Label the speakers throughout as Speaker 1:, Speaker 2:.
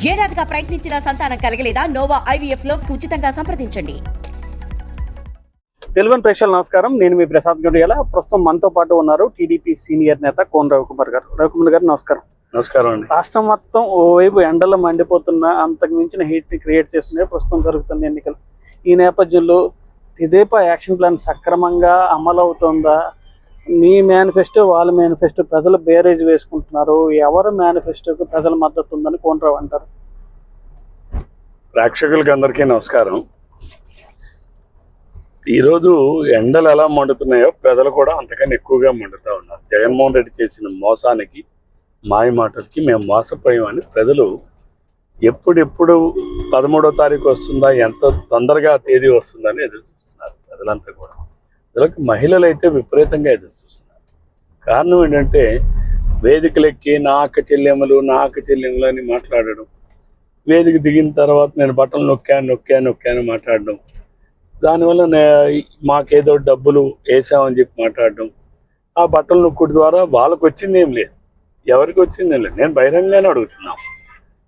Speaker 1: ఏడాదిగా ప్రయత్నించిన సంతానం కలగలేదా? Noah IVF లో ఉచితంగా సంప్రదించండి.
Speaker 2: తెలుగు ప్రేక్షకులు నమస్కారం. నేను మీ ప్రసాద్ గడియాల. ప్రస్తుతం మనతో పాటు ఉన్నారు టీడీపీ సీనియర్ నేత కోన రవికుమార్ గారు. రవికుమార్ గారు నమస్కారం.
Speaker 3: నమస్కారం అండి.
Speaker 2: రాష్ట్రం మొత్తం ఓవైపు ఎండలు మండిపోతున్న అంతకు మించిన హీట్ ని క్రియేట్ చేస్తున్నాయి ప్రస్తుతం జరుగుతున్న ఎన్నికలు. ఈ నేపథ్యంలో తెదేపా యాక్షన్ ప్లాన్ సక్రమంగా అమలు అవుతుందా? మీ మేనిఫెస్టో వాళ్ళ మేనిఫెస్టో ప్రజలు బేరేజ్ వేసుకుంటున్నారు. ఎవరు మేనిఫెస్టోకి ప్రజల మద్దతు ఉందని కోనరావు అంటారు.
Speaker 3: ప్రేక్షకులకి అందరికీ నమస్కారం. ఈరోజు ఎండలు ఎలా మండుతున్నాయో ప్రజలు కూడా అంతకన్నా ఎక్కువగా మండుతూ ఉన్నారు. జగన్మోహన్ రెడ్డి చేసిన మోసానికి, మాయ మాటలకి మేము మోసపోయామని ప్రజలు ఎప్పుడెప్పుడు 13వ తారీఖు వస్తుందా, ఎంత తొందరగా తేదీ వస్తుందని ఎదురు చూస్తున్నారు ప్రజలంతా కూడా. ప్రజలకు మహిళలు అయితే విపరీతంగా ఎదురు చూస్తున్నారు. కారణం ఏంటంటే వేదికలెక్కి నా అక్క చెల్లెమ్మలు అని మాట్లాడడం, వేదిక దిగిన తర్వాత నేను బట్టలు నొక్కాను మాట్లాడడం, దానివల్ల మాకేదో డబ్బులు వేసామని చెప్పి మాట్లాడడం, ఆ బట్టలు నొక్కుడు ద్వారా వాళ్ళకు వచ్చింది ఏం లేదు, ఎవరికి వచ్చింది ఏం లేదు. నేను బహిరంగానే అడుగుతున్నాను,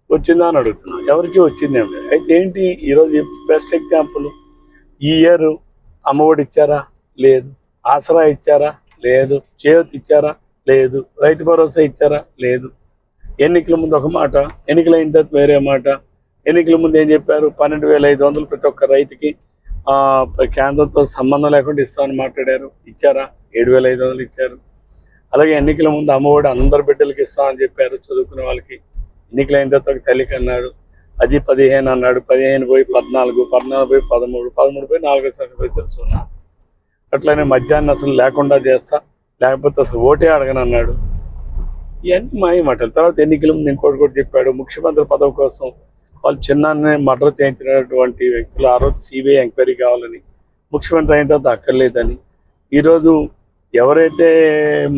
Speaker 3: వచ్చిందా అని అడుగుతున్నాను, ఎవరికి వచ్చింది ఏం లేదు. అయితే ఏంటి ఈరోజు బెస్ట్ ఎగ్జాంపుల్, ఈ ఇయర్ అమ్మఒడి ఇచ్చారా? లేదు. ఆసరా ఇచ్చారా? లేదు. చేయూత ఇచ్చారా? లేదు. రైతు భరోసా ఇచ్చారా? లేదు. ఎన్నికల ముందు ఒక మాట, ఎన్నికలు అయిన తర్వాత వేరే మాట. ఎన్నికల ముందు ఏం చెప్పారు? 12,500 ప్రతి ఒక్క రైతుకి కేంద్రంతో సంబంధం లేకుండా ఇస్తామని మాట్లాడారు. ఇచ్చారా? 7,500 ఇచ్చారు. అలాగే ఎన్నికల ముందు అమ్మఒడి అందరి బిడ్డలకి ఇస్తామని చెప్పారు, చదువుకునే వాళ్ళకి. ఎన్నికలు అయిన తర్వాత ఒక తల్లికి అన్నాడు, అది 15 అన్నాడు, 15 పోయి 14, 14 పోయి 13, 13 పోయి 4 సర్టిఫికేట్స్ ఉన్నారు. అట్లనే మధ్యాహ్నం అసలు లేకుండా చేస్తా, లేకపోతే అసలు ఓటే అడగనన్నాడు. ఇవన్నీ మాయ మాటలు. తర్వాత ఎన్నికల ముందు ఇంకోటి కూడా చెప్పాడు, ముఖ్యమంత్రి పదవి కోసం వాళ్ళు చిన్నాన్ని మర్డర్ చేయించినటువంటి వ్యక్తులు ఆ రోజు CBI ఎంక్వైరీ కావాలని, ముఖ్యమంత్రి అయిన తర్వాత అక్కర్లేదని. ఈరోజు ఎవరైతే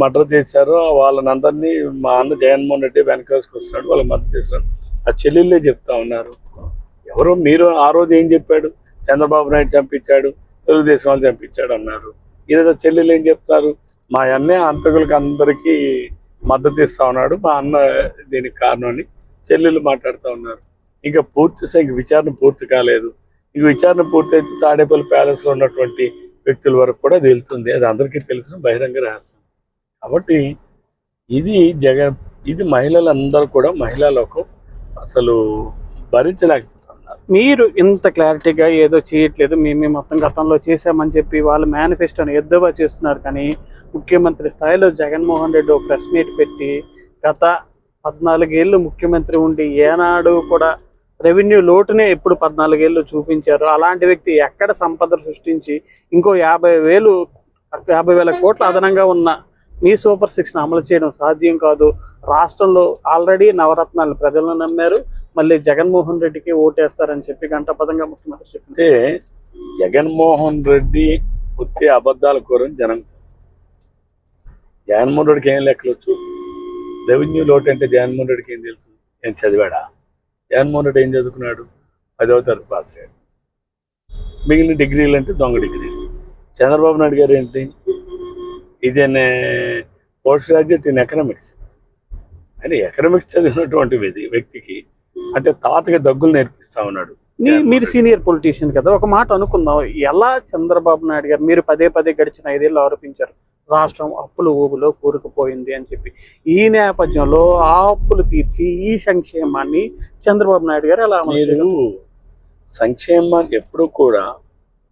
Speaker 3: మర్డర్ చేశారో వాళ్ళనందరినీ మా అన్న జగన్మోహన్ రెడ్డి వెనకేసుకొస్తున్నాడు, వాళ్ళకి మద్దతు చేస్తున్నాడు. ఆ చెల్లెళ్ళే చెప్తా ఉన్నారు. ఎవరో మీరు ఆ రోజు ఏం చెప్పాడు? చంద్రబాబు నాయుడు చంపించాడు, తెలుగుదేశం వాళ్ళు చంపించాడు అన్నారు. ఈరోజు చెల్లెలు ఏం చెప్తారు? మా అన్నే అంతకులకి అందరికీ మద్దతు ఇస్తా ఉన్నాడు, మా అన్న దీనికి కారణం అని చెల్లెలు మాట్లాడుతూ ఉన్నారు. ఇంకా విచారణ పూర్తి కాలేదు. ఇంక విచారణ పూర్తి అయితే తాడేపల్లి ప్యాలెస్లో ఉన్నటువంటి వ్యక్తుల వరకు కూడా వెళ్తుంది. అది అందరికీ తెలిసిన బహిరంగ రహస్యం. కాబట్టి ఇది మహిళలందరూ కూడా, మహిళా లోకం అసలు భరించలేకపోతున్నారు.
Speaker 2: మీరు ఇంత క్లారిటీగా ఏదో చేయట్లేదు, మేము మొత్తం గతంలో చేశామని చెప్పి వాళ్ళ మేనిఫెస్టోని ఎద్దువా చేస్తున్నారు. కానీ ముఖ్యమంత్రి స్థాయిలో జగన్మోహన్ రెడ్డి ఒక ప్రెస్ మీట్ పెట్టి గత 14 ఏళ్ళు ముఖ్యమంత్రి ఉండి ఏనాడు కూడా రెవెన్యూ లోటునే ఎప్పుడు 14 ఏళ్ళు చూపించారు. అలాంటి వ్యక్తి ఎక్కడ సంపద సృష్టించి ఇంకో 50,000 కోట్ల అదనంగా ఉన్న మీ సూపర్ 6 అమలు చేయడం సాధ్యం కాదు. రాష్ట్రంలో ఆల్రెడీ నవరత్నాలు ప్రజలను నమ్మారు, మళ్ళీ జగన్మోహన్ రెడ్డికి ఓటేస్తారని చెప్పి గంటపదంగా ముఖ్యమంత్రి చెప్తే
Speaker 3: జగన్మోహన్ రెడ్డి ఉత్తే అబద్ధాల కోరని జనం తెలుసు. జగన్మోహన్ రెడ్డికి ఏం లెక్కలొచ్చు? రెవెన్యూ లోటు అంటే జగన్మోహన్ రెడ్డికి ఏం తెలుసు? ఏం చదివాడా? జగన్మోహన్ రెడ్డి ఏం చదువుకున్నాడు? 10వ తరగతి పాస్ అయ్యాడు. మిగిలిన డిగ్రీలు అంటే దొంగ డిగ్రీలు. చంద్రబాబు నాయుడు గారు ఏంటి? ఇదేనే పోస్ట్ గ్రాడ్యుయేట్ ఇన్ ఎకనామిక్స్. అని ఎకనామిక్స్ చదివినటువంటి వ్యక్తికి అంటే తాతకి దగ్గులు నేర్పిస్తా ఉన్నాడు.
Speaker 2: మీరు సీనియర్ పొలిటీషియన్ కదా, ఒక మాట అనుకుందాం. ఎలా చంద్రబాబు నాయుడు గారు మీరు పదే గడిచిన 5 ఏళ్ళు ఆరోపించారు రాష్ట్రం అప్పులు ఊబులో కూరుకుపోయింది అని చెప్పి. ఈ నేపథ్యంలో ఆ అప్పులు తీర్చి ఈ సంక్షేమాన్ని చంద్రబాబు నాయుడు గారు ఎలా
Speaker 3: మీరు సంక్షేమాన్ని ఎప్పుడు కూడా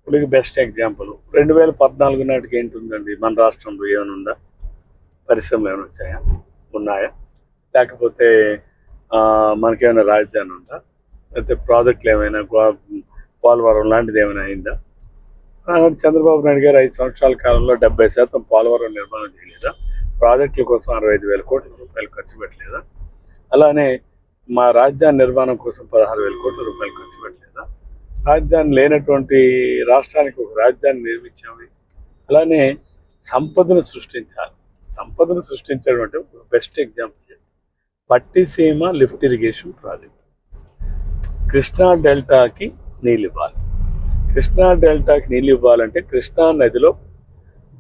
Speaker 3: ఇప్పుడు బెస్ట్ ఎగ్జాంపుల్ 2014 నాటికి ఏంటుందండి మన రాష్ట్రంలో? ఏమైనా ఉందా? పరిశ్రమలు ఏమైనా వచ్చాయా? ఉన్నాయా? లేకపోతే మనకేమైనా రాజధాని ఉందా? లేకపోతే ప్రాజెక్టులు ఏమైనా పోలవరం లాంటిది ఏమైనా అయిందా? చంద్రబాబు నాయుడు గారు 5 సంవత్సరాల కాలంలో 70% పోలవరం నిర్మాణం చేయలేదా? ప్రాజెక్టుల కోసం 65,000 కోట్ల రూపాయలు ఖర్చు పెట్టలేదా? అలానే మా రాజధాని నిర్మాణం కోసం 16,000 కోట్ల రూపాయలు ఖర్చు పెట్టలేదా? రాజధాని లేనటువంటి రాష్ట్రానికి ఒక రాజధాని నిర్మించాము. అలానే సంపదను సృష్టించాలి. సంపదను సృష్టించడం అంటే best example Pattiseema lift irrigation project. Krishna డెల్టాకి నీళ్ళు ఇవ్వాలి. కృష్ణా డెల్టాకి నీళ్ళు ఇవ్వాలంటే కృష్ణా నదిలో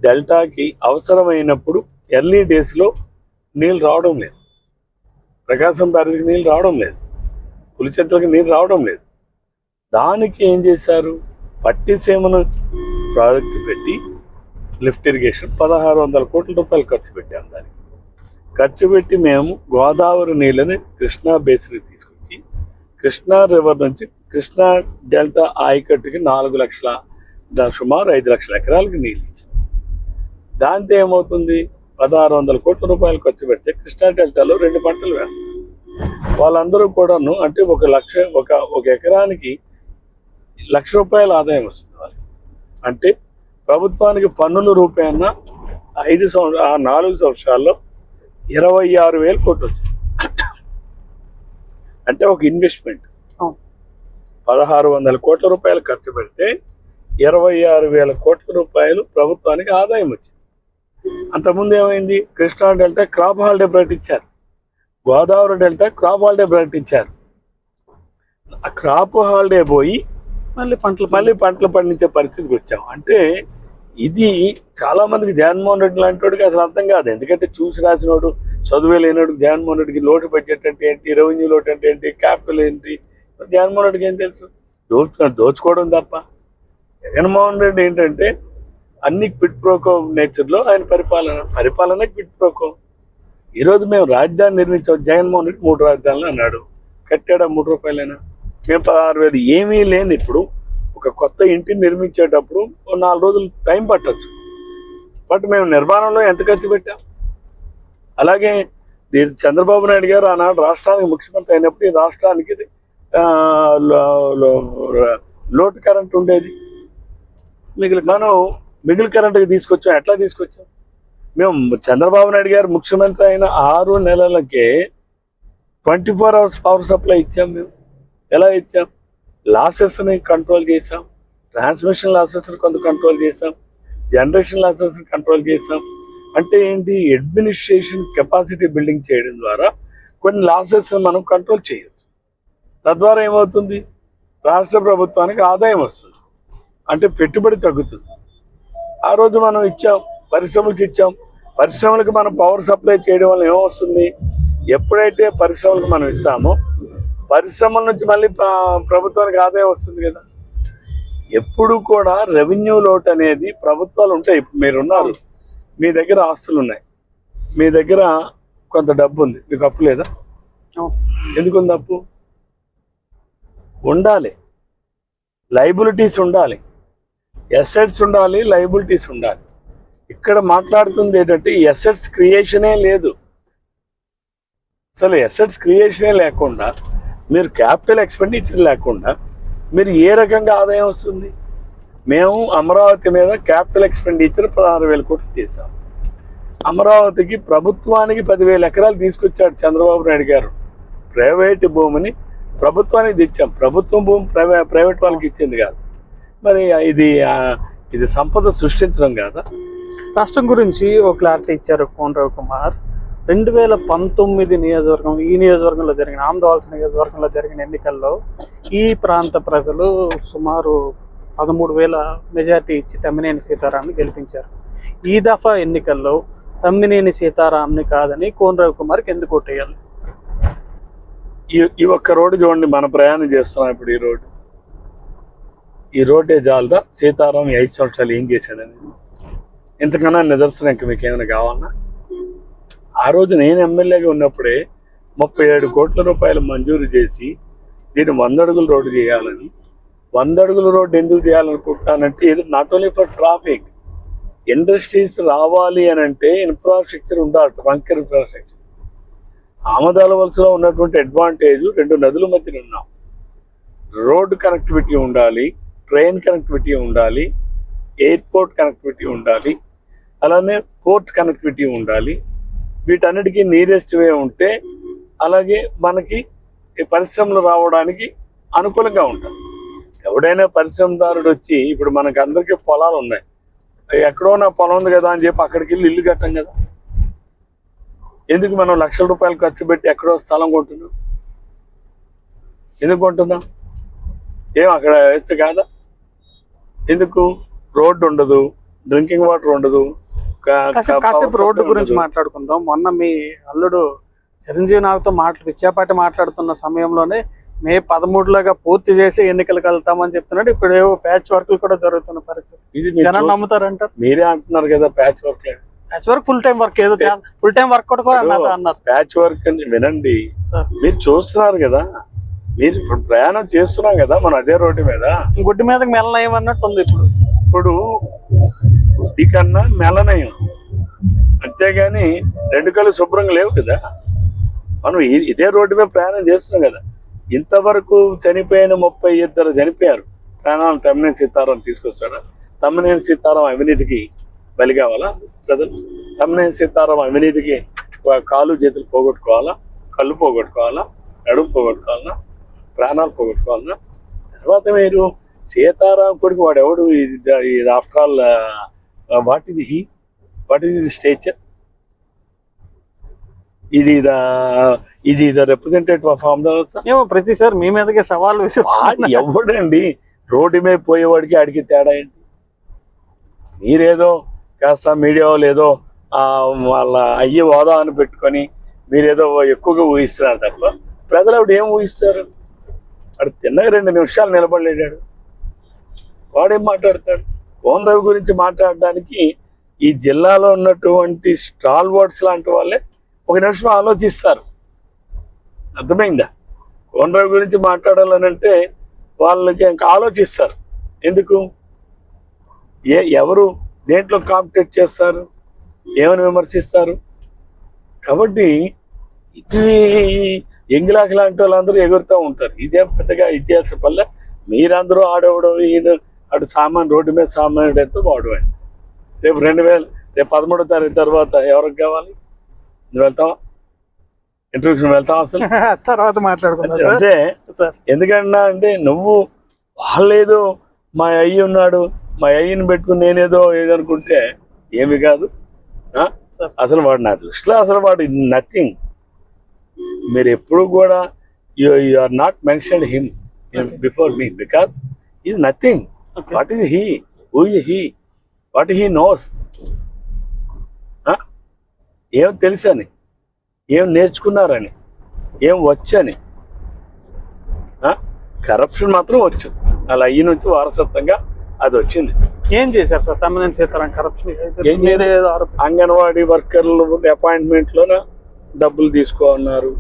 Speaker 3: డెల్టాకి అవసరమైనప్పుడు ఎర్లీ డేస్లో నీళ్ళు రావడం లేదు. ప్రకాశం బ్యారేజ్కి నీళ్ళు రావడం లేదు. పులిచెంతలకు నీరు రావడం లేదు. దానికి ఏం చేశారు, పట్టిసీమను ప్రాజెక్టు పెట్టి లిఫ్ట్ ఇరిగేషన్ 1600 కోట్ల రూపాయలు ఖర్చు పెట్టాం. దానికి ఖర్చు పెట్టి మేము గోదావరి నీళ్ళని కృష్ణా బేసిన్ తీసుకొచ్చి కృష్ణా రివర్ నుంచి కృష్ణా డెల్టా ఆయకట్టుకి 4 లక్షల సుమారు 5 లక్షల ఎకరాలకి నీళ్ళు ఇచ్చాం. దాంతో ఏమవుతుంది, 1600 కోట్ల రూపాయలు ఖర్చు పెడితే కృష్ణా డెల్టాలో 2 పంటలు వేస్తారు. వాళ్ళందరూ కూడాను అంటే ఒక ఎకరానికి ₹1,00,000 ఆదాయం వస్తుంది వాళ్ళకి. అంటే ప్రభుత్వానికి పన్నుల రూపాయన 4 సంవత్సరాల్లో 26,000 కోట్లు వచ్చింది. అంటే ఒక ఇన్వెస్ట్మెంట్ 1,600 కోట్ల రూపాయలు ఖర్చు పెడితే 26,000 కోట్ల రూపాయలు ప్రభుత్వానికి ఆదాయం వచ్చింది. అంతకుముందు ఏమైంది, కృష్ణా డెల్టా క్రాప్ హాలిడే ప్రకటించారు, గోదావరి డెల్టా క్రాప్ హాలిడే ప్రకటించారు. ఆ క్రాప్ హాలిడే పోయి మళ్ళీ పంటలు పండించే పరిస్థితికి వచ్చాం. అంటే ఇది చాలా మందికి జగన్మోహన్ రెడ్డి లాంటి వాడికి అసలు అర్థం కాదు. ఎందుకంటే చూసి రాసినోడు, చదువే లేనివాడు జగన్మోహన్ రెడ్డికి లోటు బడ్జెట్ అంటే ఏంటి, రెవెన్యూ లోటు అంటే ఏంటి, క్యాపిటల్ ఏంటి, జగన్మోహన్ రెడ్డికి ఏం తెలుసు, దోచుకోవడం తప్ప. జగన్మోహన్ రెడ్డి ఏంటంటే అన్ని క్విట్ ప్రోకో నేచర్లో ఆయన పరిపాలన క్విట్ ప్రోకో. ఈరోజు మేము రాజధాని నిర్మించాం, జగన్మోహన్ రెడ్డి 3 రాజధానులు అన్నాడు, కట్టాడా ₹3? మేము 16,000 ఏమీ లేని ఇప్పుడు ఒక కొత్త ఇంటిని నిర్మించేటప్పుడు 4 రోజులు టైం పట్టచ్చు. బట్ మేము నిర్మాణంలో ఎంత ఖర్చు పెట్టాం. అలాగే చంద్రబాబు నాయుడు గారు ఆనాడు రాష్ట్రానికి ముఖ్యమంత్రి అయినప్పుడు ఈ రాష్ట్రానికి లోటు కరెంట్ ఉండేది, మిగిలిన కరెంటుకి తీసుకొచ్చాం. ఎట్లా తీసుకొచ్చాం, మేము చంద్రబాబు నాయుడు గారు ముఖ్యమంత్రి అయిన 6 నెలలకే 24 hours పవర్ సప్లై ఇచ్చాం. మేము ఎలా ఇచ్చాం, లాసెస్ని కంట్రోల్ చేసాం, ట్రాన్స్మిషన్ లాసెస్ని కొంత కంట్రోల్ చేసాం, జనరేషన్ లాసెస్ని కంట్రోల్ చేసాం. అంటే ఏంటి, అడ్మినిస్ట్రేషన్ కెపాసిటీ బిల్డింగ్ చేయడం ద్వారా కొన్ని లాసెస్ మనం కంట్రోల్ చేయొచ్చు. తద్వారా ఏమవుతుంది, రాష్ట్ర ప్రభుత్వానికి ఆదాయం వస్తుంది, అంటే పెట్టుబడి తగ్గుతుంది. ఆ రోజు మనం ఇచ్చాం, పరిశ్రమలకు ఇచ్చాం. పరిశ్రమలకు మనం పవర్ సప్లై చేయడం వల్ల ఏమొస్తుంది, ఎప్పుడైతే పరిశ్రమలకు మనం ఇస్తామో పరిశ్రమల నుంచి మళ్ళీ ప్రభుత్వానికి ఆదాయం వస్తుంది కదా. ఎప్పుడు కూడా రెవెన్యూ లోటు అనేది ప్రభుత్వాలు ఉంటాయి. ఇప్పుడు మీరున్నారు, మీ దగ్గర ఆస్తులు ఉన్నాయి, మీ దగ్గర కొంత డబ్బు ఉంది, మీకు అప్పు లేదా? ఎందుకుంది అప్పు? ఉండాలి, లైబిలిటీస్ ఉండాలి, ఎసెట్స్ ఉండాలి, లైబిలిటీస్ ఉండాలి. ఇక్కడ మాట్లాడుతుంది ఏంటంటే ఎసెట్స్ క్రియేషనే లేదు. అసలు ఎసెట్స్ క్రియేషనే లేకుండా, మీరు క్యాపిటల్ ఎక్స్పెండిచర్ లేకుండా మీరు ఏ రకంగా ఆదాయం వస్తుంది? మేము అమరావతి మీద క్యాపిటల్ ఎక్స్పెండిచర్ 16,000 కోట్లు చేశాం. అమరావతికి ప్రభుత్వానికి 10,000 ఎకరాలు తీసుకొచ్చాడు చంద్రబాబు నాయుడు గారు. ప్రైవేట్ భూమిని ప్రభుత్వానికి తెచ్చాం. ప్రభుత్వం భూమి ప్రైవేట్ వాళ్ళకి ఇచ్చింది కాదు. మరి ఇది సంపద సృష్టించడం కాదా?
Speaker 2: రాష్ట్రం గురించి ఒక క్లారిటీ ఇచ్చారు కోన రవికుమార్. 2019 నియోజకవర్గం, ఈ నియోజకవర్గంలో జరిగిన ఆమదావలస నియోజకవర్గంలో జరిగిన ఎన్నికల్లో ఈ ప్రాంత ప్రజలు సుమారు 13,000 మెజార్టీ ఇచ్చి తమ్మినేని సీతారాంని గెలిపించారు. ఈ దఫా ఎన్నికల్లో తమ్మినేని సీతారాంని కాదని కోన రవికుమార్కి ఎందుకు ఓటేయాలి?
Speaker 3: ఈ ఒక్క రోడ్డు చూడండి, మన ప్రయాణం చేస్తున్నాం ఇప్పుడు. ఈ రోడ్డే జాలదా సీతారాం 5 సంవత్సరాలు ఏం చేశాడని? ఇంతకన్నా నిదర్శనం ఇంకా మీకు ఏమైనా కావాలన్నా? ఆ రోజు నేను ఎమ్మెల్యేగా ఉన్నప్పుడే 37 కోట్ల రూపాయలు మంజూరు చేసి దీన్ని 100 అడుగుల రోడ్డు చేయాలని. 100 అడుగుల రోడ్డు ఎందుకు చేయాలనుకుంటానంటే, ఇది not only for traffic, industries రావాలి అని అంటే ఇన్ఫ్రాస్ట్రక్చర్ ఉండాలి, ట్రంక్ ఇన్ఫ్రాస్ట్రక్చర్. ఆమదాలవలసలో ఉన్నటువంటి అడ్వాంటేజ్ 2 నదుల మధ్యన ఉన్నాం. రోడ్డు కనెక్టివిటీ ఉండాలి, ట్రైన్ కనెక్టివిటీ ఉండాలి, ఎయిర్పోర్ట్ కనెక్టివిటీ ఉండాలి, అలానే పోర్ట్ కనెక్టివిటీ ఉండాలి. వీటన్నిటికీ నియరెస్ట్ వే ఉంటే అలాగే మనకి పరిశ్రమలు రావడానికి అనుకూలంగా ఉంటుంది. ఎవడైనా పరిశ్రమదారుడు వచ్చి, ఇప్పుడు మనకి అందరికీ పొలాలు ఉన్నాయి, ఎక్కడో నా పొలం ఉంది కదా అని చెప్పి అక్కడికి వెళ్ళి ఇల్లు కట్టాం కదా. ఎందుకు మనం లక్షల రూపాయలు ఖర్చు పెట్టి ఎక్కడో స్థలం కొంటున్నాం? ఎందుకు కొంటున్నాం? ఏం అక్కడ వేస్తే కాదా? ఎందుకు? రోడ్డు ఉండదు, డ్రింకింగ్ వాటర్ ఉండదు.
Speaker 2: కాసేపు రోడ్డు గురించి మాట్లాడుకుందాం. మొన్న మీ అల్లుడు చిరంజీవి నాగ్తో పిచ్చాపాటి మాట్లాడుతున్న సమయంలోనే మే 13లోగా పూర్తి చేసి ఎన్నికలకు వెళ్తామని చెప్తున్నాడు. ఇప్పుడు ఏవో ప్యాచ్ వర్క్లు కూడా జరుగుతున్న పరిస్థితి.
Speaker 3: ఇది మీరు
Speaker 2: జనం నమ్ముతారంటారు?
Speaker 3: మీరే అంటున్నారు కదా patch work.
Speaker 2: Patch work full time work ఏదో ఫుల్ టైం వర్క్ కూడా అన్నారు.
Speaker 3: ప్యాచ్ వర్క్ అని వినండి, మీరు చూస్తున్నారు కదా, మీరు ఇప్పుడు ప్రయాణం చేస్తున్నాం కదా మనం అదే రోడ్డు మీద.
Speaker 2: గుడ్డి మీదకి మెల్లనయం అన్నట్టు ఉంది ఇప్పుడు.
Speaker 3: ఇప్పుడు గుడ్డి కన్నా మెల్లనయం, అంతేగాని రెండు కళ్ళు శుభ్రంగా లేవు కదా. మనం ఇదే రోడ్డు మీద ప్రయాణం చేస్తున్నాం కదా. ఇంతవరకు చనిపోయిన 32 చనిపోయారు. ప్రాణాలను తమ్మినేని సీతారాం తీసుకొస్తాడా? తమ్మినేని సీతారాం అవినీతికి బలి కావాలా ప్రజలు? తమ్మినేని సీతారాం అవినీతికి కాలు చేతులు పోగొట్టుకోవాలా? కళ్ళు పోగొట్టుకోవాలా? నడుము పోగొట్టుకోవాలన్నా? ప్రాణాలు పోగొట్టుకోవాలన్నా? తర్వాత మీరు సీతారాం కొడుకు వాడు ఎవడు? ఇది ఆఫ్టర్ ఆల్ వాట్ ఇది స్టేచర్? ఇది రిప్రజెంటేటివ్ ఆఫ్ ఆంధ్రప్రదేశ్.
Speaker 2: ఏమో ప్రతిసారి మీ మీదకే సవాళ్ళు విసురుతున్నారు.
Speaker 3: ఎవడండి రోడ్డు మీద పోయేవాడికి అడిగి తేడా ఏంటి? మీరేదో కాస్త మీడియా వాళ్ళు ఏదో వాళ్ళ అయ్యే హోదా అని పెట్టుకొని మీరేదో ఎక్కువగా ఊహిస్తున్నారు తప్ప ప్రజలు ఆవిడ ఏం ఊహిస్తారు? వాడు తిన్నగా 2 నిమిషాలు నిలబడలేడాడు, వాడేం మాట్లాడతాడు? కోన రవి గురించి మాట్లాడడానికి ఈ జిల్లాలో ఉన్నటువంటి స్టాల్ వర్డ్స్ లాంటి వాళ్ళే 1 నిమిషం ఆలోచిస్తారు. అర్థమైందా? కోన రవి గురించి మాట్లాడాలనంటే వాళ్ళకి ఇంకా ఆలోచిస్తారు. ఎందుకు? ఎవరు దేంట్లో కాంపిటేట్ చేస్తారు? ఏమని విమర్శిస్తారు? కాబట్టి ఇటు ఎంగిలాకి లాంటి వాళ్ళందరూ ఎగురుతూ ఉంటారు. ఇదేం పెద్దగా ఇతిహాస పల్లె. మీరందరూ ఆడవడం అటు రోడ్డు మీద సామాన్యుడు ఎంతో వాడవండి. రేపు 13వ తారీఖు తర్వాత ఎవరికి కావాలి? నువ్వు వెళ్తావా? ఇంటర్వ్యూకి వెళ్తావా? అసలు
Speaker 2: తర్వాత మాట్లాడుకుందాం.
Speaker 3: అంటే ఎందుకన్నా అంటే నువ్వు వాళ్ళేదో మా అయ్యి ఉన్నాడు, మా అయ్యని పెట్టుకుని నేనేదో ఏదనుకుంటే ఏమి కాదు. అసలు వాడు నా దృష్టిలో అసలు వాడు నథింగ్. మీరు ఎప్పుడు కూడా you are not mentioned him before me because is nothing. What is he? Who is he? What he knows? ఏం తెలుసని, ఏం నేర్చుకున్నారని, ఏం వచ్చని. కరప్షన్ మాత్రం వచ్చు. అలా అయ్యి నుంచి వారసత్వంగా అది వచ్చింది.
Speaker 2: ఏం చేశారు సార్ తమ్మినేని సీతారాం కరప్షన్?
Speaker 3: అంగన్వాడీ వర్కర్లు అపాయింట్మెంట్లోనే డబ్బులు తీసుకోన్నారు.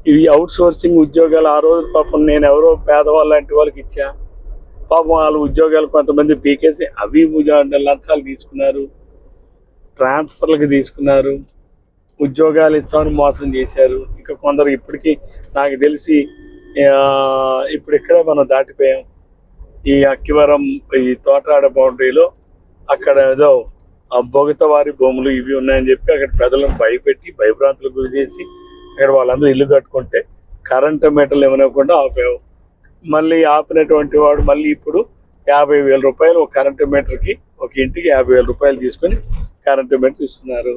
Speaker 3: ఇవి అవుట్ సోర్సింగ్ ఉద్యోగాలు. ఆ రోజు పాపం నేను ఎవరో పేదవాళ్ళ లాంటి వాళ్ళకి ఇచ్చా. పాపం వాళ్ళ ఉద్యోగాలు కొంతమంది పీకేసి అవి లంచాలు తీసుకున్నారు, ట్రాన్స్ఫర్లకు తీసుకున్నారు, ఉద్యోగాలు ఇచ్చామని మోసం చేశారు. ఇంకా కొందరు ఇప్పటికీ నాకు తెలిసి ఇప్పుడు ఇక్కడే మనం దాటిపోయాం. ఈ అక్కివరం ఈ తోటరాడ బౌండరీలో అక్కడ ఏదో బొగతవారి భూములు ఇవి ఉన్నాయని చెప్పి అక్కడ ప్రజలను భయభ్రాంతులకు గురి చేసి అక్కడ వాళ్ళందరూ ఇల్లు కట్టుకుంటే కరెంటు మీటర్లు ఇవ్వనివ్వకుండా ఆపావు. మళ్ళీ ఆపినటువంటి వాడు మళ్ళీ ఇప్పుడు 50,000 రూపాయలు ఒక కరెంటు మీటర్కి, ఒక ఇంటికి 50,000 రూపాయలు తీసుకొని కరెంటు మీటర్ ఇస్తున్నారు.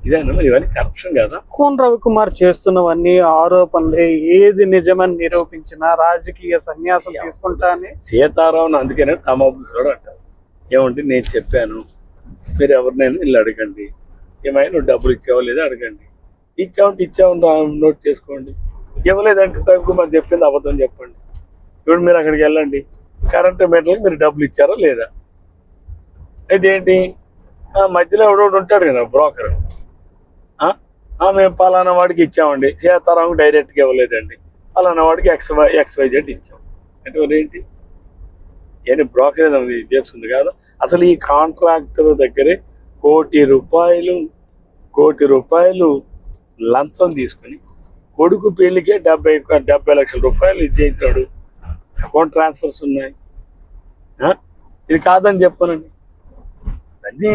Speaker 3: ఇదేనా మరి? ఇవన్నీ కరప్షన్ కదా?
Speaker 2: కోన రవికుమార్ చేస్తున్నవన్నీ ఆరోపణలే. ఏది నిజమని నిరూపించినా రాజకీయ సన్యాసం తీసుకుంటా అని
Speaker 3: సీతారాం అందుకనే తమాబుసుడు అంటారు. ఏమంటే నేను చెప్పాను, మీరు ఎవరినైనా ఇల్లు అడగండి, ఏమైనా నువ్వు డబ్బులు ఇచ్చావో లేదా అడగండి. ఇచ్చావంటే ఇచ్చావు నోట్ చేసుకోండి, ఇవ్వలేదంటే రవికుమార్ చెప్పింది అబద్ధం చెప్పండి. ఇప్పుడు మీరు అక్కడికి వెళ్ళండి, కరెంటు మీటర్లకు మీరు డబ్బులు ఇచ్చారా లేదా? అయితే ఏంటి మధ్యలో ఎవడోడు ఉంటాడు కదా బ్రోకర్, మేము పలానా వాడికి ఇచ్చామండి, సీతారాంకి డైరెక్ట్గా ఇవ్వలేదండి, పలానా వాడికి XYZ ఇచ్చాం అంటే ఏంటి? ఏంటి బ్రోకరేజ్ అనేది చేస్తుంది కాదు. అసలు ఈ కాంట్రాక్టర్ దగ్గరే కోటి రూపాయలు లంచం తీసుకుని కొడుకు పెళ్లికే 70 లక్షల రూపాయలు ఇచ్చేసాడు. అకౌంట్ ట్రాన్స్ఫర్స్ ఉన్నాయి. ఇది కాదని చెప్పానండి. అన్నీ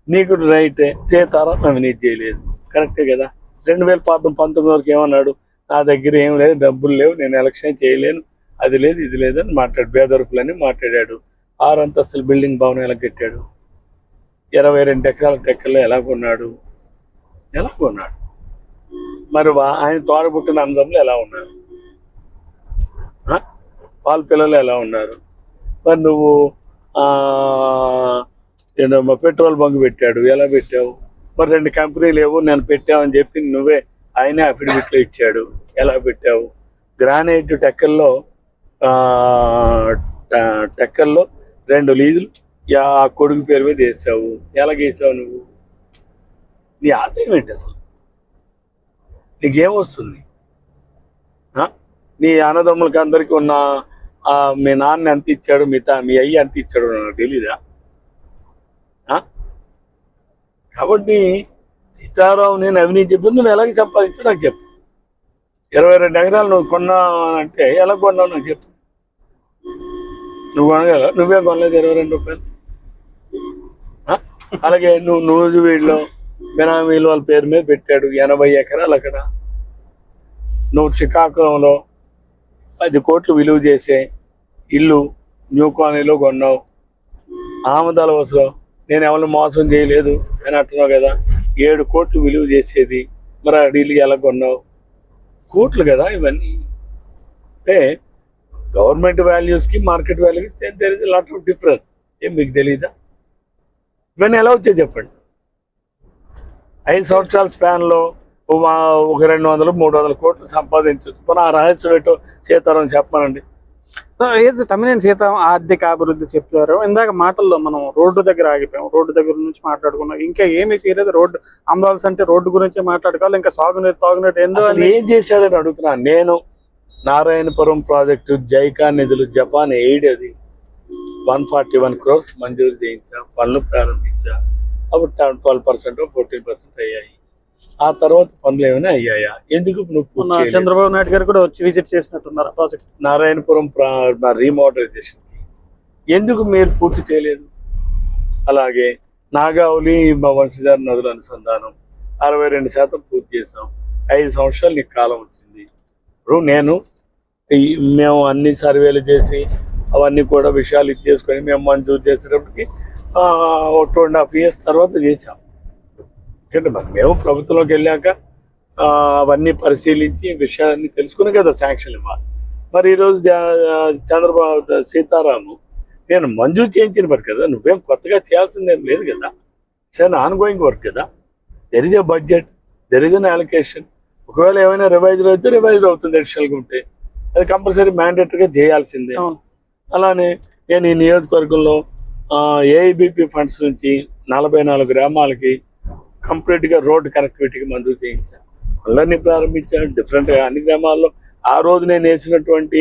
Speaker 3: నీకు రైటే. సీతారాం అవినీతి చేయలేదు, కరెక్టే కదా. 2019 వరకు ఏమన్నాడు? నా దగ్గర ఏం లేదు, డబ్బులు లేవు, నేను ఎలక్షన్ చేయలేను, అది లేదు ఇది లేదని బేదరుపులని మాట్లాడాడు. 6 అంతస్తుల బిల్డింగ్ భవనం ఎలా కట్టాడు? 22 ఎకరాల టెక్కల్లో ఎలా కొన్నాడు? మరి ఆయన తోడబుట్టిన అందరిలో ఎలా ఉన్నారు? వాళ్ళ పిల్లలు ఎలా ఉన్నారు? మరి నువ్వు పెట్రోల్ బంక్ పెట్టాడు, ఎలా పెట్టావు? మరి 2 కంపెనీలు ఏవో నేను పెట్టావని చెప్పి నువ్వే ఆయనే అఫిడవిట్లో ఇచ్చాడు, ఎలా పెట్టావు? గ్రానైట్ టెక్కల్లో టెక్కల్లో 2 లీజులు ఆ కొడుకు పేరు మీద వేసావు. ఎలాగేసావు నువ్వు? నీ ఆదాయం ఏంటి అసలు? నీకేమొస్తుంది? నీ అన్నదమ్ములకి అందరికీ ఉన్న మీ నాన్న ఎంత ఇచ్చాడు, మీ అయ్య ఎంత ఇచ్చాడు నాకు తెలీదా? కాబట్టి సీతారాం నేను అవినీతి చెప్పి నువ్వు ఎలాగ సంపాదించు నాకు చెప్పు. 22 ఎకరాలు నువ్వు కొన్నావు ఎలా కొన్నావు నాకు చెప్పు. నువ్వు కొనగల? నువ్వే కొనలేదు 22 రూపాయలు. అలాగే నువ్వు వీళ్ళు బినామీలు వాళ్ళ పేరు మీద పెట్టాడు 80 ఎకరాలు అక్కడ. నువ్వు శ్రీకాకుళంలో 10 కోట్లు విలువ చేసే ఇల్లు న్యూ కాలనీలో కొన్నావు. ఆమదాల వసలో నేను ఎవరిని మోసం చేయలేదు అని అంటున్నావు కదా. 7 కోట్లు విలువ చేసేది మరి ఆ డీల్కి ఎలా కొన్నావు? కోట్లు కదా ఇవన్నీ. అంటే గవర్నమెంట్ వాల్యూస్కి మార్కెట్ వాల్యూస్కి there is lot of difference. ఏం మీకు తెలీదా? ఇవన్నీ ఎలా వచ్చాయి చెప్పండి. 5 సంవత్సరాల స్పాన్లో ఒక 200-300 కోట్లు సంపాదించవచ్చు. మన ఆ రహస్యం ఏంటో సీతారాం చెప్పానండి.
Speaker 2: ఏది తమ్మినేని సీతారాం ఆర్థిక అభివృద్ధి చెప్పారు. ఇందాక మాటల్లో మనం రోడ్డు దగ్గర ఆగిపోయాం. రోడ్డు దగ్గర నుంచి మాట్లాడుకున్నాం. ఇంకా ఏమీ చేయలేదు. రోడ్డు అమదాల్స్ అంటే రోడ్డు గురించి మాట్లాడుకోవాలి. ఇంకా సాగునీరు తాగునీరు
Speaker 3: ఏం చేశాడని అడుగుతున్నాను నేను. నారాయణపురం ప్రాజెక్టు జైకా నిధులు జపాన్ ఎయిడ్ అది 141 crores మంజూరు చేయించా, పనులు ప్రారంభించా. అప్పుడు 12% 14% అయ్యాయి. ఆ తర్వాత పనులు ఏమైనా అయ్యాయా? ఎందుకు నువ్వు
Speaker 2: చంద్రబాబు నాయుడు గారు కూడా వచ్చి విజిట్ చేసినట్టున్నారు ప్రాజెక్ట్
Speaker 3: నారాయణపురం రీమోడరైజేషన్ ఎందుకు మీరు పూర్తి చేయలేదు? అలాగే నాగావళి వంశధార నదుల అనుసంధానం 62% పూర్తి చేసాం. 5 సంవత్సరాలు నీకు కాలం వచ్చింది. ఇప్పుడు మేము అన్ని సర్వేలు చేసి అవన్నీ కూడా విషయాలు ఇచ్చేసుకొని మేము మంజూరు చేసేటప్పటికి 2.5 years తర్వాత చేసాం. ఎందుకంటే మరి మేము ప్రభుత్వంలోకి వెళ్ళాక అవన్నీ పరిశీలించి విషయాన్ని తెలుసుకుని కదా శాంక్షన్ ఇవ్వాలి. మరి ఈరోజు చంద్రబాబు సీతారాము నేను మంజూరు చేయించిన పని కదా, నువ్వేం కొత్తగా చేయాల్సిందేం లేదు కదా. ఇట్స్ అన్ ఆన్గోయింగ్ వర్క్ కదా. There is a budget, there is an allocation. ఒకవేళ ఏమైనా రివైజ్ అయితే రివైజ్ అవుతుంది. అడిషనల్గా ఉంటే అది కంపల్సరీ మ్యాండేటరీగా చేయాల్సిందే. అలానే నేను ఈ నియోజకవర్గంలో ఏఐబిపి ఫండ్స్ నుంచి 44 గ్రామాలకి కంప్లీట్గా రోడ్డు కనెక్టివిటీకి మంజూరు చేయించాను. పనులన్నీ ప్రారంభించాను డిఫరెంట్గా అన్ని గ్రామాల్లో. ఆ రోజు నేను వేసినటువంటి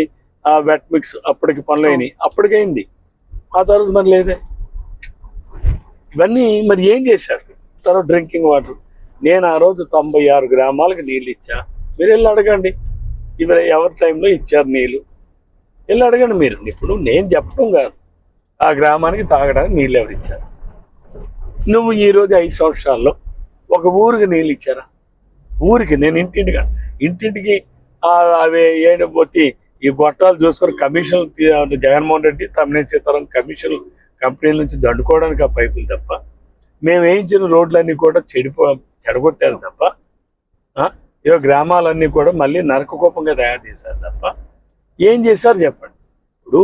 Speaker 3: వెట్ మిక్స్ అప్పటికి పనులు అయినాయి, అప్పటికైంది. ఆ తర్వాత మరి లేదే. ఇవన్నీ మరి ఏం చేశారు? తర్వాత డ్రింకింగ్ వాటర్ నేను ఆ రోజు 96 గ్రామాలకు నీళ్ళు ఇచ్చా. మీరు వెళ్ళి అడగండి ఎవరి టైంలో ఇచ్చారు నీళ్ళు, వెళ్ళి అడగండి మీరు. ఇప్పుడు నేను చెప్పడం కాదు, ఆ గ్రామానికి తాగడానికి నీళ్ళు ఎవరు ఇచ్చారు? నువ్వు ఈరోజు 5 సంవత్సరాల్లో ఒక ఊరికి నీళ్ళు ఇచ్చారా? ఊరికి నేను ఇంటింటికి అవి పోతే ఈ గొట్టాలు చూసుకొని కమిషన్లు జగన్మోహన్ రెడ్డి తమ్మినేని సీతారాం కమిషన్లు కంపెనీల నుంచి దండుకోవడానికి ఆ పైపులు తప్ప, మేము వేయించిన రోడ్లన్నీ కూడా చెడగొట్టారు తప్ప, ఇవో గ్రామాలన్నీ కూడా మళ్ళీ నరకకోపంగా తయారు చేశారు తప్ప ఏం చేశారు చెప్పండి. ఇప్పుడు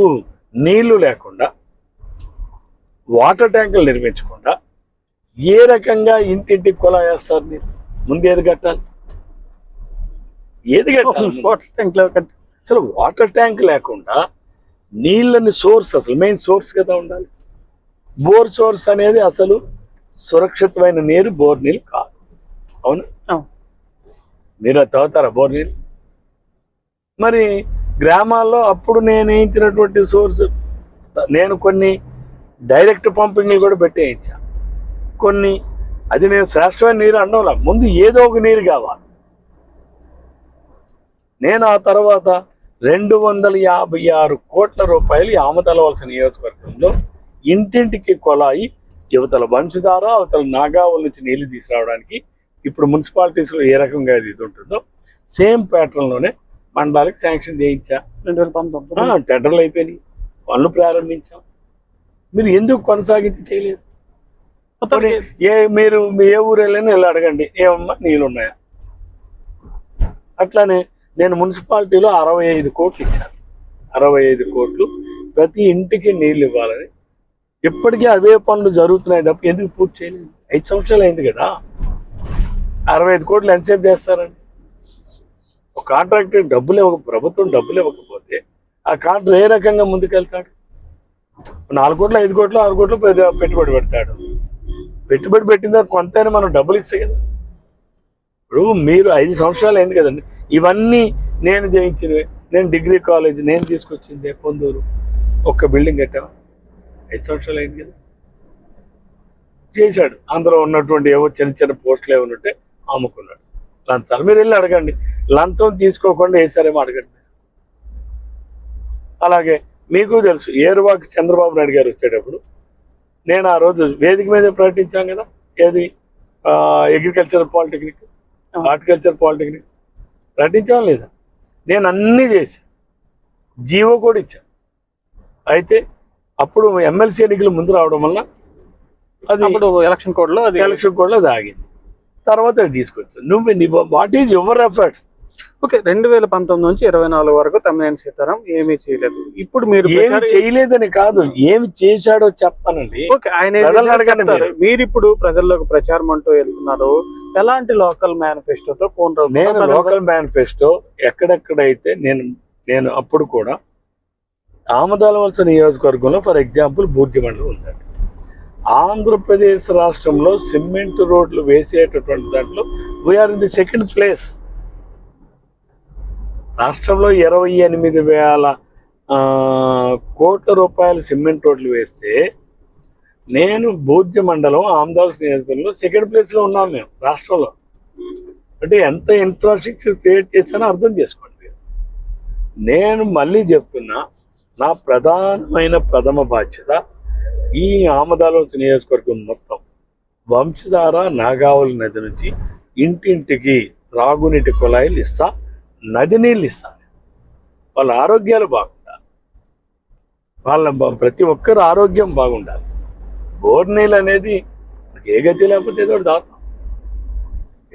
Speaker 3: నీళ్లు లేకుండా వాటర్ ట్యాంకులు నిర్మించకుండా ఏ రకంగా ఇంటింటికి కుళాయి వేస్తారు? మీరు ముందు ఏది కట్టాలి? ఏది కట్టాలి?
Speaker 2: Water tank.
Speaker 3: అసలు వాటర్ ట్యాంక్ లేకుండా నీళ్ళని సోర్స్, అసలు మెయిన్ సోర్స్ కదా ఉండాలి. బోర్ సోర్స్ అనేది అసలు సురక్షితమైన నీరు బోర్ నీళ్ళు కాదు. అవును, మీరు అది తాగుతారా బోర్ నీళ్ళు? మరి గ్రామాల్లో అప్పుడు నేను వేయించినటువంటి సోర్స్, నేను కొన్ని డైరెక్ట్ పంపింగ్లు కూడా పెట్టి వేయించా. కొన్ని అది నేను శ్రేష్టమైన నీరు అనడంలా, ముందు ఏదో ఒక నీరు కావాలి. నేను ఆ తర్వాత 256 కోట్ల రూపాయలు ఆమదలవలసిన నియోజకవర్గంలో ఇంటింటికి కొలాయి యువతల వంశధార అవతల నాగావళి నుంచి నీళ్లు తీసుకురావడానికి ఇప్పుడు మున్సిపాలిటీస్లో ఏ రకంగా ఇది ఉంటుందో సేమ్ ప్యాటర్న్లోనే మండలాలకు శాంక్షన్ చేయించా. 2019 టెండర్లు అయిపోయినాయి, పనులు ప్రారంభించాం. మీరు ఎందుకు కొనసాగించి చేయలేదు? మీరు ఏ ఊరు వెళ్ళినా వెళ్ళి అడగండి, ఏమమ్మా నీళ్ళు ఉన్నాయా? అట్లానే నేను మున్సిపాలిటీలో 65 కోట్లు ఇచ్చాను. 65 కోట్లు ప్రతి ఇంటికి నీళ్ళు ఇవ్వాలని. ఇప్పటికీ అవే పనులు జరుగుతున్నాయి తప్ప ఎందుకు పూర్తి చేయలేదు? 5 సంవత్సరాలు అయింది కదా. 65 కోట్లు ఎంతసేపు చేస్తారండి? ఒక కాంట్రాక్టర్ ప్రభుత్వం డబ్బులు ఇవ్వకపోతే ఆ కాంట్రాక్టర్ ఏ రకంగా ముందుకెళ్తాడు? 4 కోట్లు 5 కోట్లు 6 కోట్లు పెట్టుబడి పెడతాడు. పెట్టుబడి పెట్టిన తర్వాత కొంతైనా మనం డబ్బులు ఇస్తే కదా. ఇప్పుడు మీరు 5 సంవత్సరాలు అయింది కదండి, ఇవన్నీ నేను జయించినవి. నేను డిగ్రీ కాలేజ్ నేను తీసుకొచ్చింది పొందూరు, ఒక్క బిల్డింగ్ కట్టాను. 5 సంవత్సరాలు అయింది కదా. చేశాడు. అందులో ఉన్నటువంటి ఏవో చిన్న చిన్న పోస్టులు ఏమైనా ఉంటే అమ్ముకున్నాడు. లంచాలు మీరు వెళ్ళి అడగండి, లంచం తీసుకోకుండా వేసారేమో అడగండి. అలాగే మీకు తెలుసు, ఏరువాకి చంద్రబాబు నాయుడు గారు వచ్చేటప్పుడు నేను ఆ రోజు వేదిక మీద ప్రకటించాం కదా, ఏది అగ్రికల్చర్ పాలిటెక్నిక్, హార్టికల్చర్ పాలిటెక్నిక్ ప్రకటించాం లేదా? నేను అన్నీ చేశాను, జీవో కూడా ఇచ్చాను. అయితే అప్పుడు ఎమ్మెల్సీ ఎన్నికలు ముందు రావడం వల్ల అది
Speaker 2: ఎలక్షన్ కోడ్లో
Speaker 3: అది ఆగింది. తర్వాత అది తీసుకొచ్చాను. నువ్వు what is your efforts?
Speaker 2: Okay, 2019 నుంచి 24 వరకు తమ్మినేని సీతారాం ఏమీ చేయలేదు. ఇప్పుడు మీరు
Speaker 3: ఏమి చేయలేదని కాదు, ఏమి చేశాడో చెప్పానండి.
Speaker 2: ఓకే, ఆయన మీరు ఇప్పుడు ప్రజల్లోకి ప్రచారం అంటూ వెళ్తున్నారు. ఎలాంటి లోకల్ మేనిఫెస్టోతో
Speaker 3: నేను లోకల్ మేనిఫెస్టో ఎక్కడెక్కడైతే నేను అప్పుడు కూడా ఆమదాలవలస నియోజకవర్గంలో ఫర్ ఎగ్జాంపుల్ బూర్జి మండలం ఉందండి. ఆంధ్రప్రదేశ్ రాష్ట్రంలో సిమెంట్ రోడ్లు వేసేటటువంటి దాంట్లో we're in the second place. రాష్ట్రంలో 28,000 కోట్ల రూపాయలు సిమెంట్ రోడ్లు వేస్తే నేను బూర్జి మండలం ఆమదాలవలస నియోజకవర్గంలో సెకండ్ ప్లేస్లో ఉన్నాం మేము రాష్ట్రంలో. అంటే ఎంత ఇన్ఫ్రాస్ట్రక్చర్ క్రియేట్ చేశానో అర్థం చేసుకోండి. నేను మళ్ళీ చెప్తున్నా, నా ప్రథమ బాధ్యత ఈ ఆమదాలవలస నియోజకవర్గం మొత్తం వంశధార నాగావళి నది నుంచి ఇంటింటికి త్రాగునీటి కుళాయిలు ఇస్తా, నది నీళ్ళు ఇస్తాను. వాళ్ళ ఆరోగ్యాలు బాగుండాలి, ప్రతి ఒక్కరు ఆరోగ్యం బాగుండాలి. బోర్ నీళ్ళు అనేది ఏ గతి లేకపోతే ఏదో దాతాం.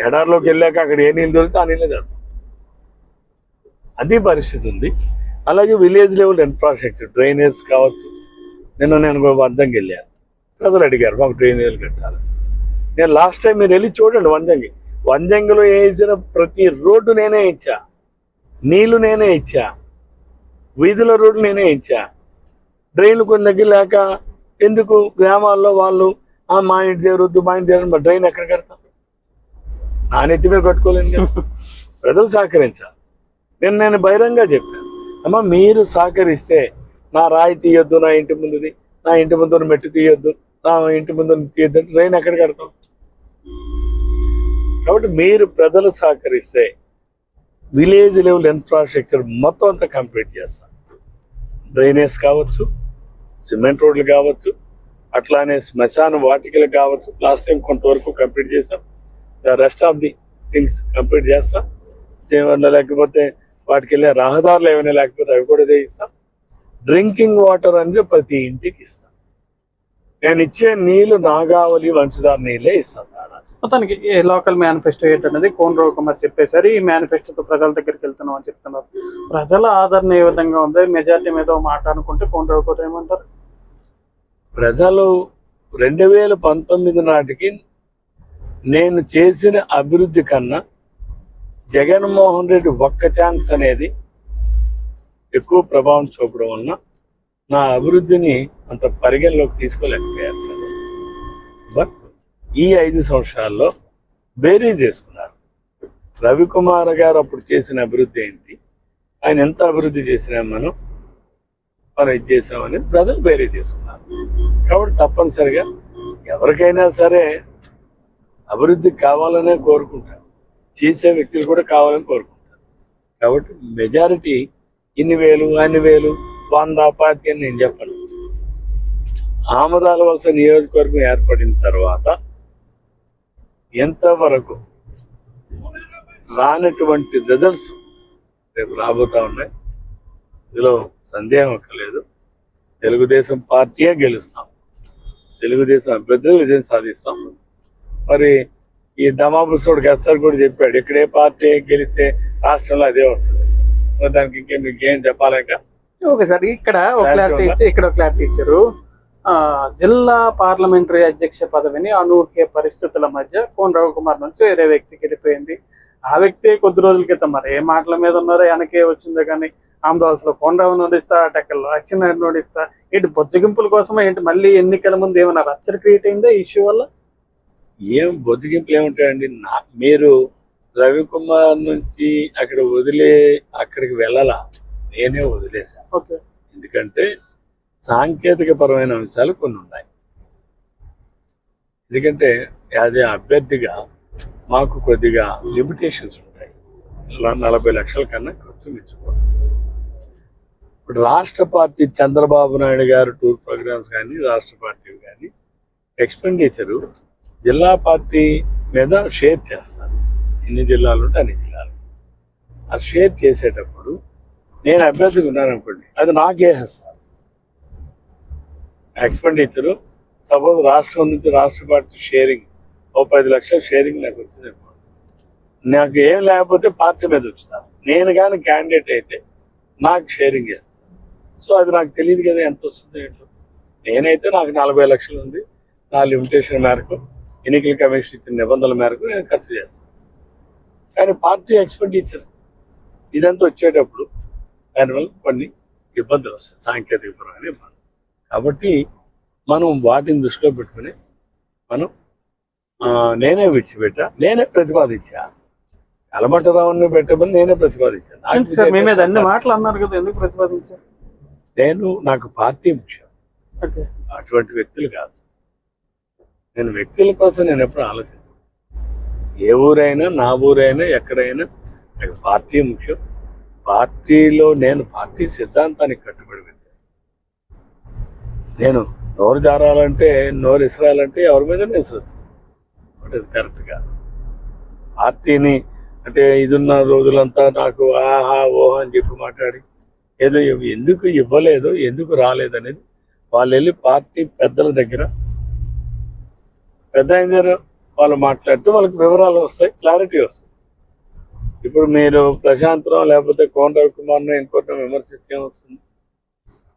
Speaker 3: ఎడారిలోకి వెళ్ళాక అక్కడ ఏ నీళ్ళు దొరికితే ఆ నీళ్ళే దాతాం. అది పరిస్థితి ఉంది. అలాగే విలేజ్ లెవెల్ ఇన్ఫ్రాస్ట్రక్చర్, డ్రైనేజ్ కావచ్చు. నేను వంజంగి వెళ్ళాను, ప్రజలు అడిగారు మాకు డ్రైనేజీలు కట్టాలి. నేను లాస్ట్ టైం మీరు వెళ్ళి చూడండి, వంజంగిలో వేసిన ప్రతి రోడ్డు నేనే ఇచ్చా, నీళ్లు నేనే ఇచ్చా, వీధుల రోడ్లు నేనే ఇచ్చా. డ్రైన్లు కొన్ని దగ్గర లేక ఎందుకు గ్రామాల్లో వాళ్ళు మా ఇంటి దగ్గరొద్దు మా ఇంటి దగ్గర డ్రైన్ ఎక్కడ కడతాం? నా నెత్తి మీద కట్టుకోలేను కదా. ప్రజలు సహకరించాలి. నేను బహిరంగంగా చెప్పాను, అమ్మ మీరు సహకరిస్తే నా రాయి తీయొద్దు, నా ఇంటి ముందు మెట్టు తీయొద్దు, నా ఇంటి ముందు తీయొద్దు, డ్రైన్ ఎక్కడ కడతాం? కాబట్టి మీరు ప్రజలు సహకరిస్తే విలేజ్ లెవెల్ ఇన్ఫ్రాస్ట్రక్చర్ మొత్తం అంతా కంప్లీట్ చేస్తాం. డ్రైనేజ్ కావచ్చు, సిమెంట్ రోడ్లు కావచ్చు, అట్లానే శ్మశాన వాటికలు కావచ్చు. లాస్ట్ టైం కొంతవరకు కంప్లీట్ చేస్తాం. Rest of the things complete చేస్తాం. లేకపోతే వాటికి వెళ్ళే రహదారులు ఏమైనా లేకపోతే అవి కూడా ఇస్తాం. డ్రింకింగ్ వాటర్ అనేది ప్రతి ఇంటికి ఇస్తాం. నేను ఇచ్చే నీళ్లు నాగావళి వంశధార నీళ్ళే ఇస్తాను.
Speaker 2: మొత్తానికి లోకల్ మేనిఫెస్టో ఏంటనేది కోన రవికుమార్ చెప్పేసరి ఈ మేనిఫెస్టోతో ప్రజల దగ్గరికి వెళ్తున్నాం అని చెప్తున్నారు. ప్రజల ఆదరణ ఏ విధంగా ఉంది? మెజార్టీ మీద మాట అనుకుంటే కోన రవికుమార్ ఏమంటారు?
Speaker 3: ప్రజలు 2019 నాటికి నేను చేసిన అభివృద్ధి కన్నా జగన్మోహన్ రెడ్డి ఒక్క ఛాన్స్ అనేది ఎక్కువ ప్రభావం చూపడం వలన నా అభివృద్ధిని అంత పరిగణలోకి తీసుకోలేకపోయారు. బట్ ఈ 5 సంవత్సరాల్లో బేరీజ్ చేసుకున్నారు. రవికుమార్ గారు అప్పుడు చేసిన అభివృద్ధి ఏంటి, ఆయన ఎంత అభివృద్ధి చేసినా మనం ఇది చేసామనేది ప్రజలు బేరీజ్ చేసుకున్నారు. కాబట్టి తప్పనిసరిగా ఎవరికైనా సరే అభివృద్ధి కావాలనే కోరుకుంటారు, చేసే వ్యక్తులు కూడా కావాలని కోరుకుంటారు. కాబట్టి మెజారిటీ ఇన్ని వేలు అన్ని వేలు 100 పాతికి అని నేను చెప్పను. ఆమదాలవలస నియోజకవర్గం ఏర్పడిన తర్వాత ఎంతవరకు రానటువంటి రిజల్ట్స్ రేపు రాబోతా ఉన్నాయి. ఇందులో సందేహం అక్కర్లేదు. తెలుగుదేశం పార్టీయే గెలుస్తాం, తెలుగుదేశం అభ్యర్థులు విజయం సాధిస్తాం. మరి ఈ డమాబుసోడు గెస్తారు కూడా చెప్పాడు, ఇక్కడే పార్టీ గెలిస్తే రాష్ట్రంలో అదే వస్తుంది. దానికి ఇంకేం చెప్పాలేక.
Speaker 2: ఓకే సార్, ఇక్కడ ఒక క్లారిటీ ఇచ్చారు. జిల్లా పార్లమెంటరీ అధ్యక్ష పదవిని అనూహ్య పరిస్థితుల మధ్య కోన రవికుమార్ నుంచి వేరే వ్యక్తికి వెళ్ళిపోయింది. ఆ వ్యక్తే కొద్ది రోజుల క్రితం మరి ఏ మాటల మీద ఉన్నారో వెనకే వచ్చిందో కానీ ఆమదాల్స్లో కొండను నోడిస్తా, టెక్కల్లో అచ్చెన్నాయుడు నోడిస్తా, ఏంటి బొజ్జగింపుల కోసమా ఏంటి? మళ్ళీ ఎన్నికల ముందు ఏమైనా రచ్చన క్రియేట్ అయిందా ఈ ఇష్యూ వల్ల?
Speaker 3: ఏం బొజ్జగింపులు ఏముంటాయండి? మీరు రవికుమార్ నుంచి అక్కడికి వెళ్ళాలా, నేనే వదిలేశాను.
Speaker 2: ఓకే.
Speaker 3: ఎందుకంటే సాంకేతిక పరమైన అంశాలు కొన్ని ఉన్నాయి. ఎందుకంటే అదే అభ్యర్థిగా మాకు కొద్దిగా లిమిటేషన్స్ ఉంటాయి. 40 లక్షల కన్నా ఖర్చు మించుకోవాలి. ఇప్పుడు రాష్ట్ర పార్టీ చంద్రబాబు నాయుడు గారు టూర్ ప్రోగ్రామ్స్ కానీ రాష్ట్ర పార్టీ కానీ ఎక్స్పెండిచరు జిల్లా పార్టీ మీద షేర్ చేస్తారు. ఎన్ని జిల్లాలు ఉంటే అన్ని జిల్లాలు. ఆ షేర్ చేసేటప్పుడు నేను అభ్యర్థిగా ఉన్నాను అనుకోండి, అది నాకేస్తారు. ఎక్స్పెండిచరు సపోజ్ రాష్ట్రం నుంచి రాష్ట్ర పార్టీ షేరింగ్ 10 లక్షల షేరింగ్ నాకు వచ్చింది అనుకోండి, నాకు ఏం లేకపోతే పార్టీ మీద ఉంచుతాను. నేను కానీ క్యాండిడేట్ అయితే నాకు షేరింగ్ చేస్తాను. సో అది నాకు తెలియదు కదా ఎంత వస్తుంది ఏంటో. నేనైతే నాకు 40 లక్షలు ఉంది, నా లిమిటేషన్ మేరకు ఎన్నికల కమిషన్ ఇచ్చిన నిబంధనల మేరకు నేను ఖర్చు చేస్తాను. కానీ పార్టీ ఎక్స్పెండిచర్ ఇదంతా వచ్చేటప్పుడు దానివల్ల కొన్ని ఇబ్బందులు వస్తాయి, సాంకేతిక పరమైన ఇబ్బందులు. కాబట్టి మనం వాటిని దృష్టిలో పెట్టుకుని మనం నేనే విడిచిపెట్టా, నేనే ప్రతిపాదించా. కలమటరావుని పెట్టమని నేనే ప్రతిపాదించాను.
Speaker 2: అన్ని మాటలు అన్నారు కదా, ఎందుకు ప్రతిపాదించారు?
Speaker 3: నాకు పార్టీ ముఖ్యం,
Speaker 2: ఓకే.
Speaker 3: అటువంటి వ్యక్తులు కాదు. నేను వ్యక్తుల కోసం నేను ఎప్పుడు ఆలోచించాను. ఏ ఊరైనా, నా ఊరైనా, ఎక్కడైనా నాకు పార్టీ ముఖ్యం. పార్టీలో నేను పార్టీ సిద్ధాంతానికి కట్టుబడి పెట్టాను. నేను నోరు జారాలంటే, నోరు ఇసరాలంటే ఎవరి మీద ఇసరచ్చు, బట్ అది కరెక్ట్ కాదు. పార్టీని అంటే ఇదున్న రోజులంతా నాకు ఆహా ఓహా అని చెప్పి మాట్లాడి ఏదో ఎందుకు ఇవ్వలేదు, ఎందుకు రాలేదు అనేది వాళ్ళు వెళ్ళి పార్టీ పెద్దల దగ్గర వాళ్ళు మాట్లాడితే వాళ్ళకి వివరాలు వస్తాయి, క్లారిటీ వస్తాయి. ఇప్పుడు మీరు ప్రశాంతరావు లేకపోతే కోన రవికుమార్ను ఇంకోటి విమర్శిస్తే ఏమవుతుంది?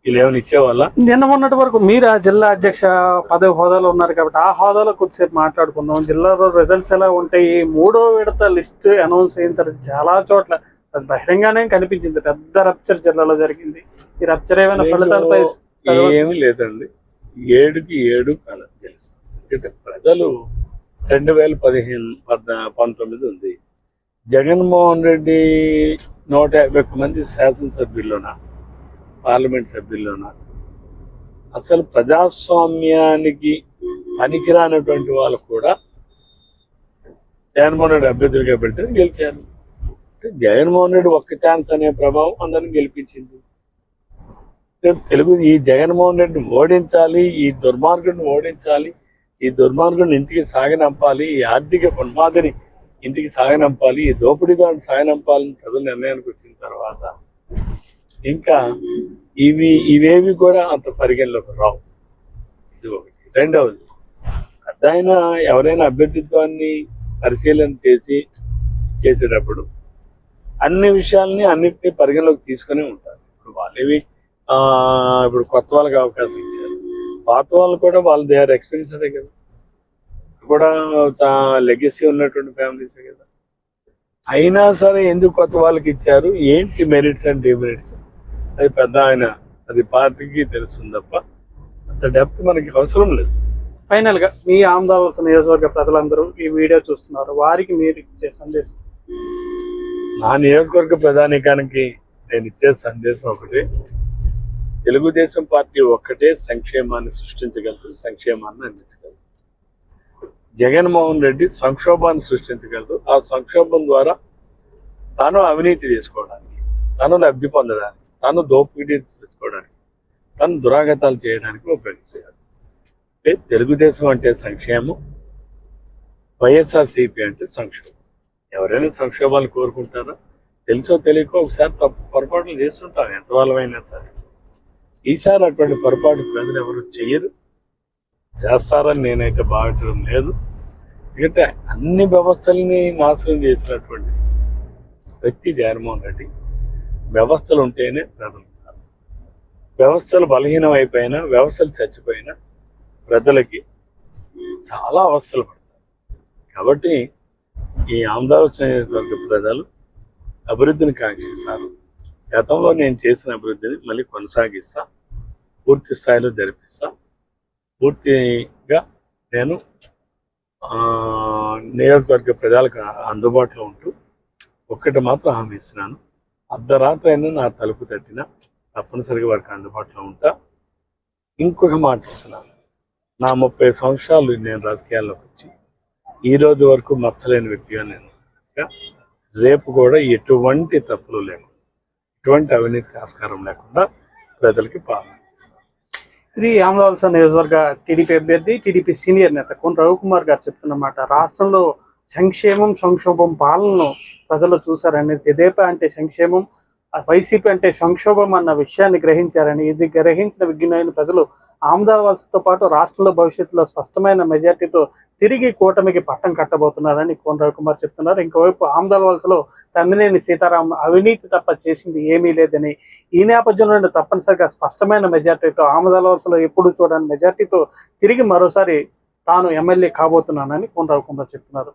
Speaker 3: వీళ్ళు ఏమైనా ఇచ్చేవాళ్ళ?
Speaker 2: నిన్న మొన్నటి వరకు మీరు ఆ జిల్లా అధ్యక్ష పదవి హోదాలో ఉన్నారు కాబట్టి ఆ హోదాలో కొద్దిసేపు మాట్లాడుకుందాం. జిల్లాలో రిజల్ట్స్ ఎలా ఉంటాయి? 3వ విడత లిస్ట్ అనౌన్స్ అయిన తర్వాత చాలా చోట్ల అది బహిరంగానే కనిపించింది, పెద్ద రప్చర్ జిల్లాలో జరిగింది. ఈ రప్చర్ ఏమైనా ఫలితాలపై?
Speaker 3: ఏమీ లేదండి, 7కి 7 గెలుస్తాం. ఎందుకంటే ప్రజలు 2019 ఉంది. జగన్మోహన్ రెడ్డి 151 మంది శాసనసభ్యుల్లోన, పార్లమెంట్ సభ్యుల్లోన అసలు ప్రజాస్వామ్యానికి పనికిరానటువంటి వాళ్ళు కూడా జగన్మోహన్ రెడ్డి అభ్యర్థులుగా పెడితే గెలిచారు. జగన్మోహన్ రెడ్డి ఒక్క ఛాన్స్ అనే ప్రభావం అందరిని గెలిపించింది. ఈ జగన్మోహన్ రెడ్డిని ఓడించాలి, ఈ దుర్మార్గుడిని ఓడించాలి, ఈ దుర్మార్గుడిని ఇంటికి సాగనంపాలి, ఈ ఆర్థిక ఉన్మాదిని ఇంటికి సాగనంపాలి, ఈ దోపిడీదారుని సాగనంపాలని ప్రజలు నిర్ణయానికి వచ్చిన తర్వాత ఇంకా ఇవేవి కూడా అంత పరిగణలోకి రావు. ఇది ఒకటి. రెండవది, పెద్దాయన ఎవరైనా అభ్యర్థిత్వాన్ని పరిశీలన చేసేటప్పుడు అన్ని విషయాల్ని అన్నిటినీ పరిగణలోకి తీసుకునే ఉంటారు. ఇప్పుడు వాళ్ళేవి ఇప్పుడు కొత్త వాళ్ళకి అవకాశం ఇచ్చారు, పాత వాళ్ళు కూడా వాళ్ళు దే ఆర్ ఎక్స్పీరియన్స్డే కదా, కూడా లెగసీ ఉన్నటువంటి ఫ్యామిలీసే కదా. అయినా సరే ఎందుకు కొత్త వాళ్ళకి ఇచ్చారు, ఏంటి మెరిట్స్ అండ్ డిమెరిట్స్, అది పెద్ద ఆయన అది పార్టీకి తెలుస్తుంది తప్ప అంత డెప్త్ మనకి అవసరం లేదు.
Speaker 2: ఫైనల్ గా మీ ఆమదావలస నియోజకవర్గ ప్రజలందరూ ఈ వీడియో చూస్తున్నారు, వారికి మీరు ఇచ్చే సందేశం?
Speaker 3: నా నియోజకవర్గ ప్రధానికానికి నేను ఇచ్చే సందేశం ఒకటే, తెలుగుదేశం పార్టీ ఒక్కటే సంక్షేమాన్ని సృష్టించగలదు, సంక్షేమాన్ని అందించగలదు. జగన్మోహన్ రెడ్డి సంక్షోభాన్ని సృష్టించగలదు. ఆ సంక్షోభం ద్వారా తాను అవినీతి చేసుకోవడానికి, తాను లబ్ధి పొందడానికి, తాను దోపిడీ చేసుకోవడానికి, తాను దురాగతాలు చేయడానికి ఉపయోగిస్తాడు. అంటే తెలుగుదేశం అంటే సంక్షేమం, వైఎస్ఆర్సీపీ అంటే సంక్షోభం. ఎవరైనా సంక్షోభాలు కోరుకుంటారా? తెలుసో తెలియకో ఒకసారి పొరపాట్లు చేస్తుంటారు, ఎంత వాళ్ళమైనా సరే. ఈసారి అటువంటి పొరపాటు ప్రజలు ఎవరు చెయ్యరు, చేస్తారని నేనైతే భావించడం లేదు. ఎందుకంటే అన్ని వ్యవస్థల్ని నాశనం చేసినటువంటి వ్యక్తి జగన్మోహన్ రెడ్డి. వ్యవస్థలు ఉంటేనే ప్రజలు ఉంటారు. వ్యవస్థలు బలహీనం అయిపోయినా, వ్యవస్థలు చచ్చిపోయినా ప్రజలకి చాలా అవస్థలు పడతాయి. కాబట్టి ఈ ఆమదాల నియోజకవర్గ ప్రజలు అభివృద్ధిని కాంక్షిస్తారు. గతంలో నేను చేసిన అభివృద్ధిని మళ్ళీ కొనసాగిస్తా, పూర్తి స్థాయిలో జరిపిస్తా. పూర్తిగా నేను నియోజకవర్గ ప్రజలకు అందుబాటులో ఉంటూ ఒక్కటి మాత్రం హామీ ఇస్తున్నాను, అర్ధరాత్రి అయినా నా తలుపు తట్టినా తప్పనిసరిగా వారికి అందుబాటులో ఉంటా. ఇంకొక మాట ఇస్తున్నాను, నా 30 సంవత్సరాలు నేను రాజకీయాల్లోకి వచ్చి ఈ రోజు వరకు మచ్చలేని వ్యక్తిగా నేను రేపు కూడా ఎటువంటి తప్పులు లేకుండా, ఎటువంటి అవినీతికి ఆస్కారం లేకుండా ప్రజలకి పాలన చేస్తాను.
Speaker 2: ఇది ఆమదావలస నియోజకవర్గ టీడీపీ అభ్యర్థి, టీడీపీ సీనియర్ నేత కోన రవికుమార్ గారు చెప్తున్నమాట. రాష్ట్రంలో సంక్షేమం సంక్షోభం పాలనను ప్రజలు చూశారని, తెదేపా అంటే సంక్షేమం, వైసీపీ అంటే సంక్షోభం అన్న విషయాన్ని గ్రహించారని, ఇది గ్రహించిన విజ్ఞాన ప్రజలు ఆమదావలసతో పాటు రాష్ట్రంలో భవిష్యత్తులో స్పష్టమైన మెజార్టీతో తిరిగి కూటమికి పట్టం కట్టబోతున్నారని కోన రవికుమార్ చెప్తున్నారు. ఇంకోవైపు ఆమదావలసలో తమ్మినేని సీతారాం అవినీతి తప్ప చేసింది ఏమీ లేదని, ఈ నేపథ్యంలో తప్పనిసరిగా స్పష్టమైన మెజార్టీతో ఆమదావలసలో ఎప్పుడు చూడని మెజార్టీతో తిరిగి మరోసారి తాను ఎమ్మెల్యే కాబోతున్నానని కోన రవికుమార్ చెప్తున్నారు.